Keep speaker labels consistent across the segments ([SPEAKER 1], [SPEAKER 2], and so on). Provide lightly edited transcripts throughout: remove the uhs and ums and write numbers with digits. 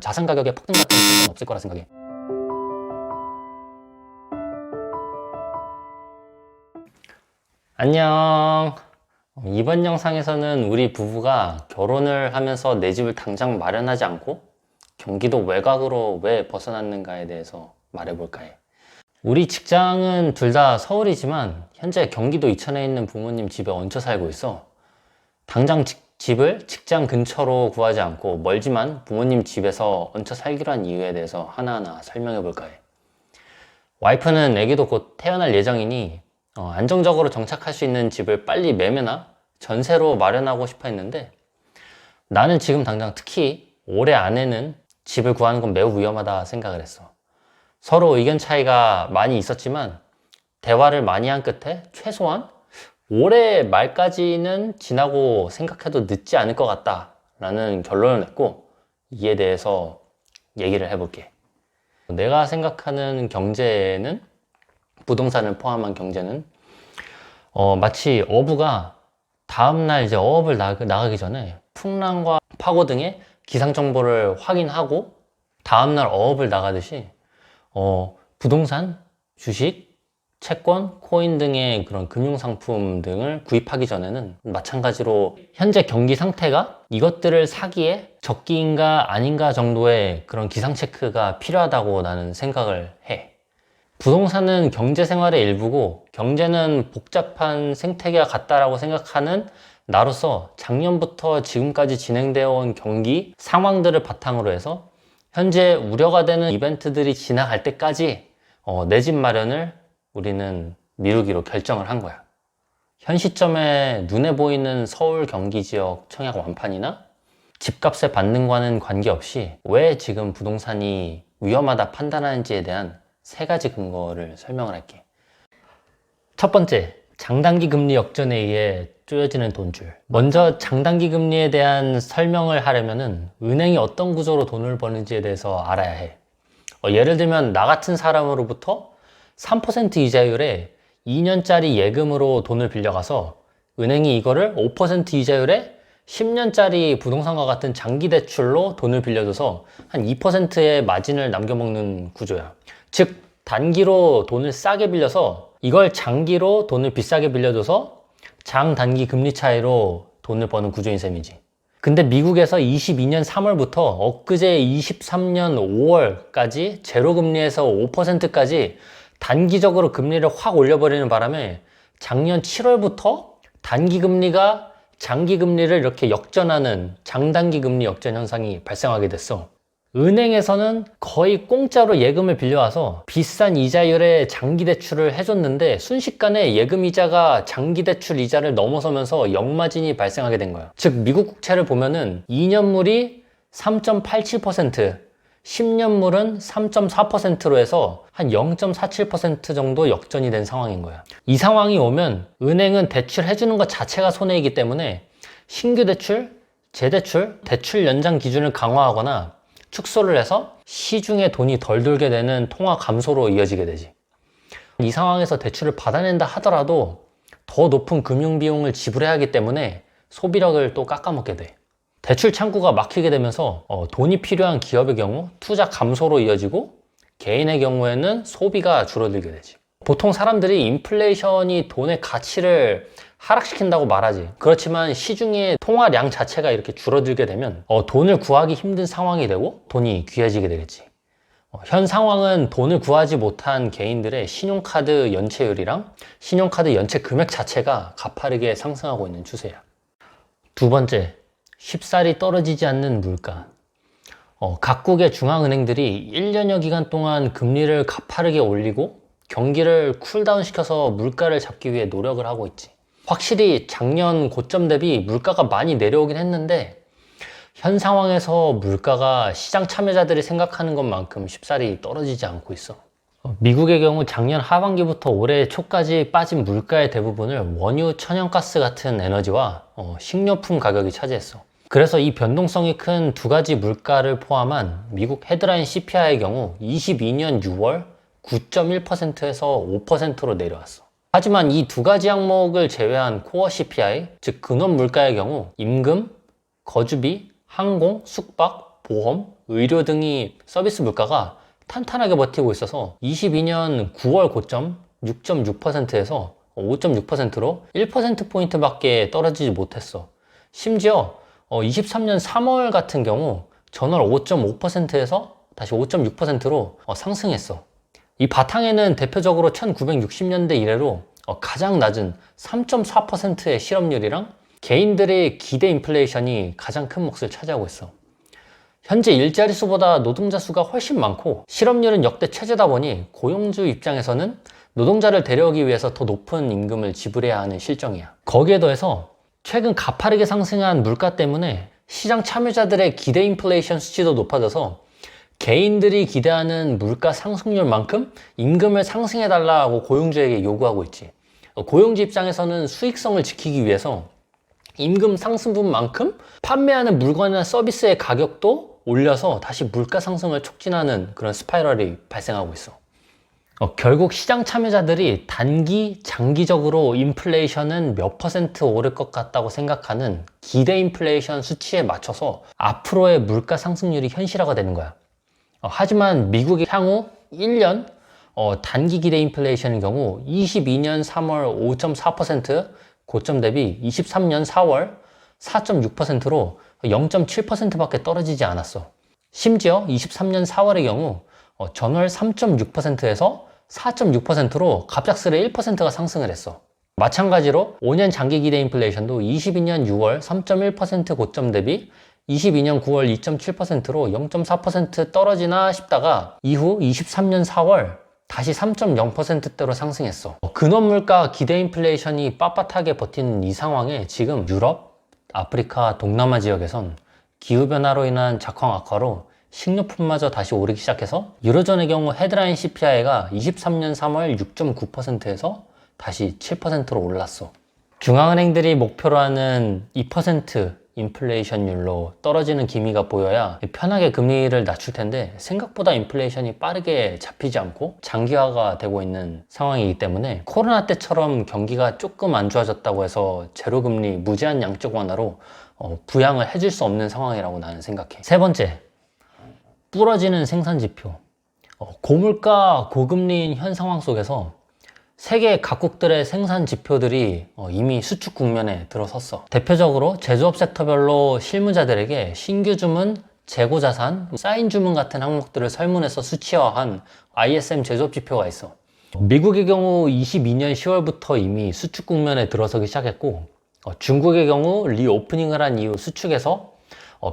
[SPEAKER 1] 자산 가격의 폭등 같은 현상은 없을 거라 생각해. 안녕. 이번 영상에서는 우리 부부가 결혼을 하면서 내 집을 당장 마련하지 않고 경기도 외곽으로 왜 벗어났는가에 대해서 말해볼까 해. 우리 직장은 둘 다 서울이지만 현재 경기도 이천에 있는 부모님 집에 얹혀 살고 있어. 당장 집을 직장 근처로 구하지 않고 멀지만 부모님 집에서 얹혀 살기로 한 이유에 대해서 하나하나 설명해 볼까 해. 와이프는 아기도 곧 태어날 예정이니 안정적으로 정착할 수 있는 집을 빨리 매매나 전세로 마련하고 싶어 했는데, 나는 지금 당장 특히 올해 안에는 집을 구하는 건 매우 위험하다 생각을 했어. 서로 의견 차이가 많이 있었지만 대화를 많이 한 끝에 최소한 올해 말까지는 지나고 생각해도 늦지 않을 것 같다 라는 결론을 냈고, 이에 대해서 얘기를 해볼게. 내가 생각하는 경제는, 부동산을 포함한 경제는 마치 어부가 다음날 이제 어업을 나가기 전에 풍랑과 파고 등의 기상 정보를 확인하고 다음날 어업을 나가듯이 부동산, 주식, 채권, 코인 등의 그런 금융상품 등을 구입하기 전에는 마찬가지로 현재 경기 상태가 이것들을 사기에 적기인가 아닌가 정도의 그런 기상 체크가 필요하다고 나는 생각을 해. 부동산은 경제 생활의 일부고 경제는 복잡한 생태계와 같다라고 생각하는 나로서 작년부터 지금까지 진행되어 온 경기 상황들을 바탕으로 해서 현재 우려가 되는 이벤트들이 지나갈 때까지 내 집 마련을 우리는 미루기로 결정을 한 거야. 현 시점에 눈에 보이는 서울 경기 지역 청약 완판이나 집값의 반등과는 관계없이 왜 지금 부동산이 위험하다 판단하는지에 대한 세 가지 근거를 설명을 할게. 첫 번째, 장단기 금리 역전에 의해 쪼여지는 돈줄. 먼저 장단기 금리에 대한 설명을 하려면은 은행이 어떤 구조로 돈을 버는지에 대해서 알아야 해. 예를 들면 나 같은 사람으로부터 3% 이자율에 2년짜리 예금으로 돈을 빌려가서 은행이 이거를 5% 이자율에 10년짜리 부동산과 같은 장기 대출로 돈을 빌려줘서 한 2%의 마진을 남겨먹는 구조야. 즉 단기로 돈을 싸게 빌려서 이걸 장기로 돈을 비싸게 빌려줘서 장단기 금리 차이로 돈을 버는 구조인 셈이지. 근데 미국에서 22년 3월부터 엊그제 23년 5월까지 제로금리에서 5%까지 단기적으로 금리를 확 올려버리는 바람에 작년 7월부터 단기금리가 장기금리를 이렇게 역전하는 장단기 금리 역전 현상이 발생하게 됐어. 은행에서는 거의 공짜로 예금을 빌려와서 비싼 이자율의 장기 대출을 해줬는데 순식간에 예금 이자가 장기 대출 이자를 넘어서면서 역마진이 발생하게 된 거야. 즉 미국 국채를 보면은 2년물이 3.87%, 10년물은 3.4%로 해서 한 0.47% 정도 역전이 된 상황인 거야. 이 상황이 오면 은행은 대출 해주는 것 자체가 손해이기 때문에 신규 대출, 재대출, 대출 연장 기준을 강화하거나 축소를 해서 시중에 돈이 덜 돌게 되는 통화 감소로 이어지게 되지. 이 상황에서 대출을 받아낸다 하더라도 더 높은 금융 비용을 지불해야 하기 때문에 소비력을 또 깎아먹게 돼. 대출 창구가 막히게 되면서 돈이 필요한 기업의 경우 투자 감소로 이어지고 개인의 경우에는 소비가 줄어들게 되지. 보통 사람들이 인플레이션이 돈의 가치를 하락시킨다고 말하지. 그렇지만 시중의 통화량 자체가 이렇게 줄어들게 되면 돈을 구하기 힘든 상황이 되고 돈이 귀해지게 되겠지. 현 상황은 돈을 구하지 못한 개인들의 신용카드 연체율이랑 신용카드 연체 금액 자체가 가파르게 상승하고 있는 추세야. 두 번째, 쉽사리 떨어지지 않는 물가. 각국의 중앙은행들이 1년여 기간 동안 금리를 가파르게 올리고 경기를 쿨다운 시켜서 물가를 잡기 위해 노력을 하고 있지. 확실히 작년 고점 대비 물가가 많이 내려오긴 했는데 현 상황에서 물가가 시장 참여자들이 생각하는 것만큼 쉽사리 떨어지지 않고 있어. 미국의 경우 작년 하반기부터 올해 초까지 빠진 물가의 대부분을 원유, 천연가스 같은 에너지와 식료품 가격이 차지했어. 그래서 이 변동성이 큰 두 가지 물가를 포함한 미국 헤드라인 CPI의 경우 22년 6월 9.1%에서 5%로 내려왔어. 하지만 이 두 가지 항목을 제외한 코어 CPI, 즉 근원 물가의 경우 임금, 거주비, 항공, 숙박, 보험, 의료 등이 서비스 물가가 탄탄하게 버티고 있어서 22년 9월 고점 6.6%에서 5.6%로 1%포인트밖에 떨어지지 못했어. 심지어 23년 3월 같은 경우 전월 5.5%에서 다시 5.6%로 상승했어. 이 바탕에는 대표적으로 1960년대 이래로 가장 낮은 3.4%의 실업률이랑 개인들의 기대 인플레이션이 가장 큰 몫을 차지하고 있어. 현재 일자리 수보다 노동자 수가 훨씬 많고 실업률은 역대 최저다 보니 고용주 입장에서는 노동자를 데려오기 위해서 더 높은 임금을 지불해야 하는 실정이야. 거기에 더해서 최근 가파르게 상승한 물가 때문에 시장 참여자들의 기대 인플레이션 수치도 높아져서 개인들이 기대하는 물가 상승률만큼 임금을 상승해달라고 고용주에게 요구하고 있지. 고용주 입장에서는 수익성을 지키기 위해서 임금 상승분만큼 판매하는 물건이나 서비스의 가격도 올려서 다시 물가 상승을 촉진하는 그런 스파이럴이 발생하고 있어. 결국 시장 참여자들이 단기, 장기적으로 인플레이션은 몇 % 오를 것 같다고 생각하는 기대 인플레이션 수치에 맞춰서 앞으로의 물가 상승률이 현실화가 되는 거야. 하지만 미국의 향후 1년 단기 기대 인플레이션의 경우 22년 3월 5.4%, 고점 대비 23년 4월 4.6%로 0.7%밖에 떨어지지 않았어. 심지어 23년 4월의 경우 전월 3.6%에서 4.6%로 갑작스레 1%가 상승을 했어. 마찬가지로 5년 장기 기대 인플레이션도 22년 6월 3.1% 고점 대비 22년 9월 2.7%로 0.4% 떨어지나 싶다가 이후 23년 4월 다시 3.0%대로 상승했어. 근원물가 기대 인플레이션이 빳빳하게 버티는 이 상황에 지금 유럽, 아프리카, 동남아 지역에선 기후변화로 인한 작황 악화로 식료품마저 다시 오르기 시작해서 유로존의 경우 헤드라인 CPI가 23년 3월 6.9%에서 다시 7%로 올랐어. 중앙은행들이 목표로 하는 2% 인플레이션율로 떨어지는 기미가 보여야 편하게 금리를 낮출 텐데 생각보다 인플레이션이 빠르게 잡히지 않고 장기화가 되고 있는 상황이기 때문에 코로나 때처럼 경기가 조금 안 좋아졌다고 해서 제로금리 무제한 양적 완화로 부양을 해줄 수 없는 상황이라고 나는 생각해. 세 번째, 부러지는 생산지표. 고물가, 고금리인 현 상황 속에서 세계 각국들의 생산 지표들이 이미 수축 국면에 들어섰어. 대표적으로 제조업 섹터별로 실무자들에게 신규 주문, 재고 자산, 쌓인 주문 같은 항목들을 설문해서 수치화한 ISM 제조업 지표가 있어. 미국의 경우 22년 10월부터 이미 수축 국면에 들어서기 시작했고 중국의 경우 리오프닝을 한 이후 수축에서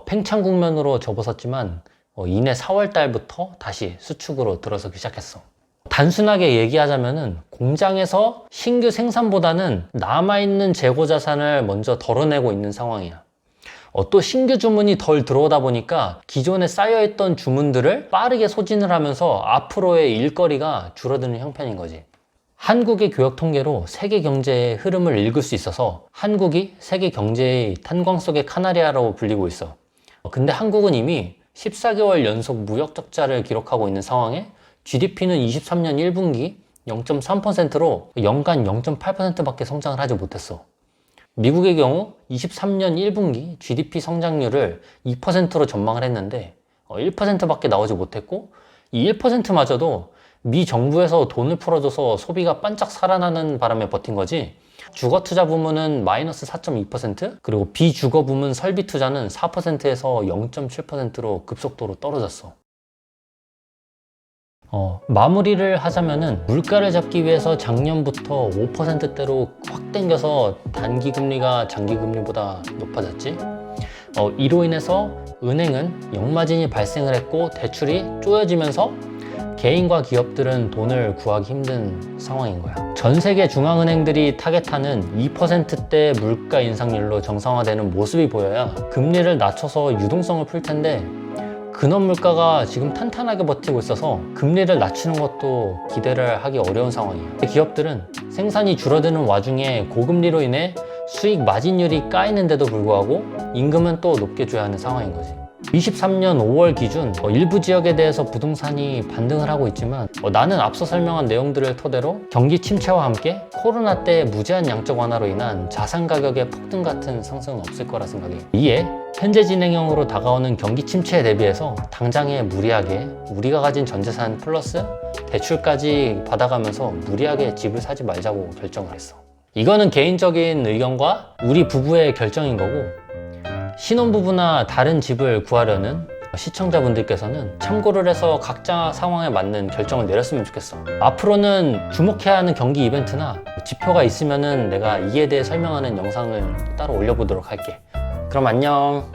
[SPEAKER 1] 팽창 국면으로 접어섰지만 이내 4월 달부터 다시 수축으로 들어서기 시작했어. 단순하게 얘기하자면은 공장에서 신규 생산보다는 남아있는 재고 자산을 먼저 덜어내고 있는 상황이야. 또 신규 주문이 덜 들어오다 보니까 기존에 쌓여있던 주문들을 빠르게 소진을 하면서 앞으로의 일거리가 줄어드는 형편인 거지. 한국의 교역 통계로 세계 경제의 흐름을 읽을 수 있어서 한국이 세계 경제의 탄광 속의 카나리아라고 불리고 있어. 근데 한국은 이미 14개월 연속 무역 적자를 기록하고 있는 상황에 GDP는 23년 1분기 0.3%로 연간 0.8%밖에 성장을 하지 못했어. 미국의 경우 23년 1분기 GDP 성장률을 2%로 전망을 했는데 1%밖에 나오지 못했고 이 1%마저도 미 정부에서 돈을 풀어줘서 소비가 반짝 살아나는 바람에 버틴 거지. 주거 투자 부문은 마이너스 4.2%, 그리고 비주거 부문 설비 투자는 4%에서 0.7%로 급속도로 떨어졌어. 마무리를 하자면은 물가를 잡기 위해서 작년부터 5%대로 확 당겨서 단기 금리가 장기 금리보다 높아졌지. 이로 인해서 은행은 역마진이 발생을 했고 대출이 쪼여지면서 개인과 기업들은 돈을 구하기 힘든 상황인 거야. 전 세계 중앙은행들이 타겟하는 2%대 물가 인상률로 정상화되는 모습이 보여야 금리를 낮춰서 유동성을 풀 텐데 근원 물가가 지금 탄탄하게 버티고 있어서 금리를 낮추는 것도 기대를 하기 어려운 상황이에요. 기업들은 생산이 줄어드는 와중에 고금리로 인해 수익 마진율이 까이는데도 불구하고 임금은 또 높게 줘야 하는 상황인 거지. 23년 5월 기준 일부 지역에 대해서 부동산이 반등을 하고 있지만 나는 앞서 설명한 내용들을 토대로 경기 침체와 함께 코로나 때 무제한 양적 완화로 인한 자산 가격의 폭등 같은 상승은 없을 거라 생각해. 이에 현재 진행형으로 다가오는 경기 침체에 대비해서 당장에 무리하게 우리가 가진 전재산 플러스 대출까지 받아가면서 무리하게 집을 사지 말자고 결정을 했어. 이거는 개인적인 의견과 우리 부부의 결정인 거고, 신혼부부나 다른 집을 구하려는 시청자분들께서는 참고를 해서 각자 상황에 맞는 결정을 내렸으면 좋겠어. 앞으로는 주목해야 하는 경기 이벤트나 지표가 있으면은 내가 이에 대해 설명하는 영상을 따로 올려보도록 할게. 그럼 안녕.